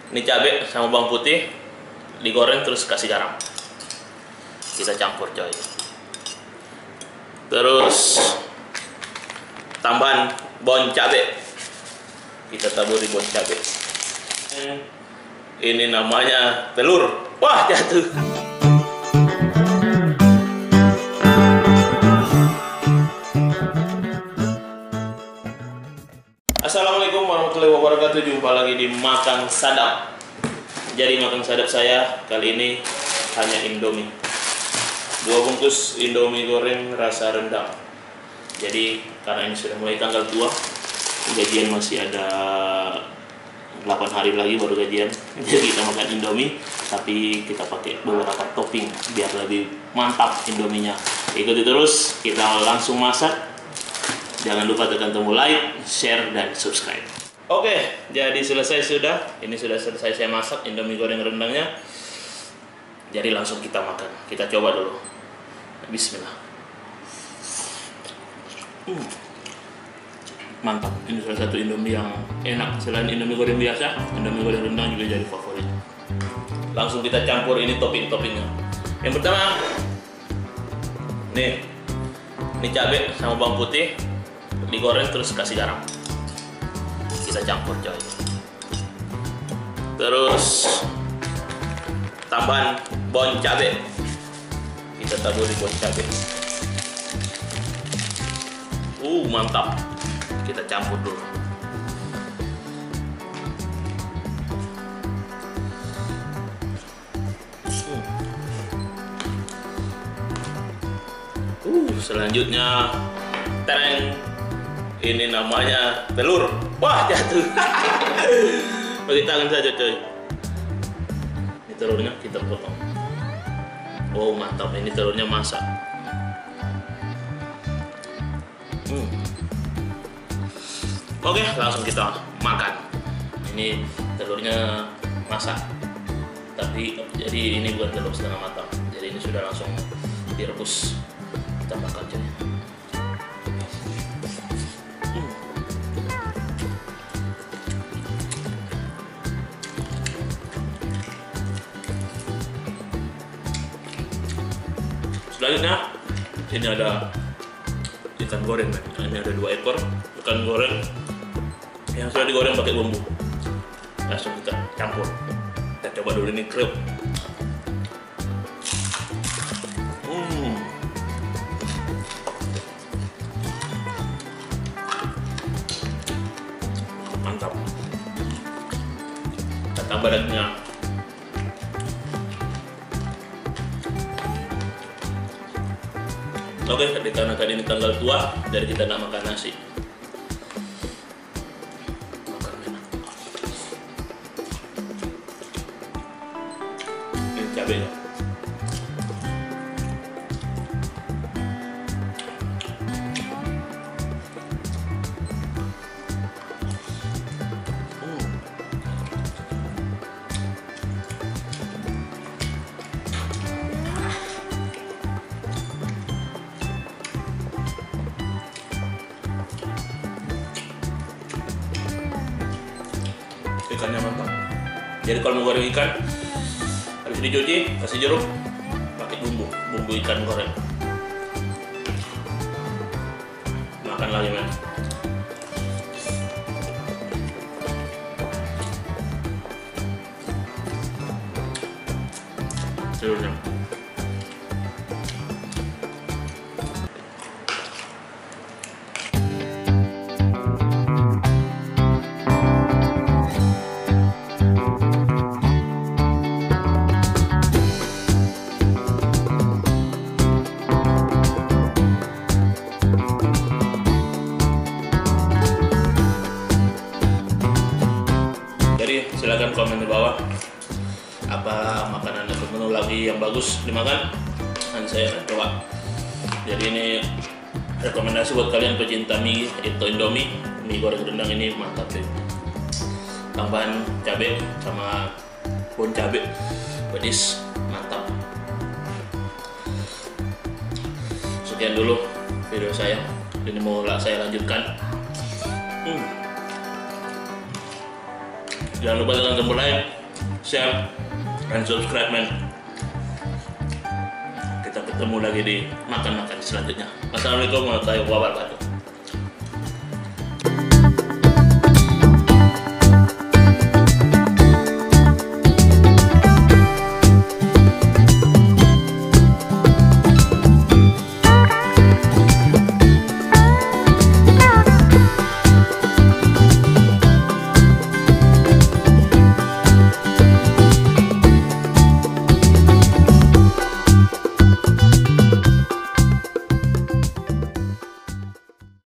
Ini cabai sama bawang putih digoreng terus kasih garam. Kita campur coy. Terus tambahan bon cabai. Kita taburi bon cabai. Ini namanya telur. Wah, jatuh. Assalamualaikum warahmatullahi wabarakatuh. Jumpa lagi di Makan Sadap. Jadi makan sadap saya kali ini hanya Indomie. 2 bungkus Indomie goreng rasa rendang. Jadi karena ini sudah mulai tanggal 2, gajian masih ada 8 hari lagi baru gajian. Jadi kita makan Indomie, tapi kita pakai beberapa topping biar lebih mantap Indominya. Ikuti terus, kita langsung masak. Jangan lupa tekan tombol like, share, dan subscribe. Oke, jadi selesai sudah. Ini sudah selesai saya masak Indomie goreng rendangnya. Jadi langsung kita makan. Kita coba dulu. Bismillah. Mantap. Ini salah satu Indomie yang enak. Selain Indomie goreng biasa, Indomie goreng rendang juga jadi favorit. Langsung kita campur ini topping-toppingnya. Yang pertama, nih, ini cabai sama bawang putih digoreng terus kasih garam. Kita campur coy. Terus tambahan bon cabai. Kita taburi bon cabai. Mantap. Kita campur dulu. Selanjutnya, tereng. Ini namanya telur. Wah, jatuh. Pakai tangan saja coy. Ini telurnya kita potong. Oh, mantap. Ini telurnya masak. Oke, langsung kita makan. Ini telurnya masak. Tapi jadi ini bukan telur setengah matang. Jadi ini sudah langsung direbus. Kita makan coy. Selanjutnya, ini ada ikan goreng. Ini ada 2 ekor ikan goreng yang sudah digoreng pakai bumbu. Langsung kita campur. Kita coba dulu ini kriuk. Mantap. Kita tambah dagingnya. Oke, dikarenakan ini tanggal tua, jadi kita tidak makan nasi. Makan enak. Ini cabenya. Ikannya mantap. Jadi kalau mau goreng ikan habis dicuci, kasih jeruk, pakai bumbu ikan goreng. Makan lagi men. Telurnya. Silahkan komen di bawah apa makanan atau menu lagi yang bagus dimakan, nanti saya akan coba. Jadi ini rekomendasi buat kalian pecinta mie itu Indomie, mie goreng rendang ini mantap sih. Tambahan cabai sama bon cabai pedis mantap. Sekian dulu video saya, ini mau saya lanjutkan. Jangan lupa tekan tombol like, share, dan subscribe men. Kita ketemu lagi di makan-makan selanjutnya. Assalamualaikum warahmatullahi wabarakatuh.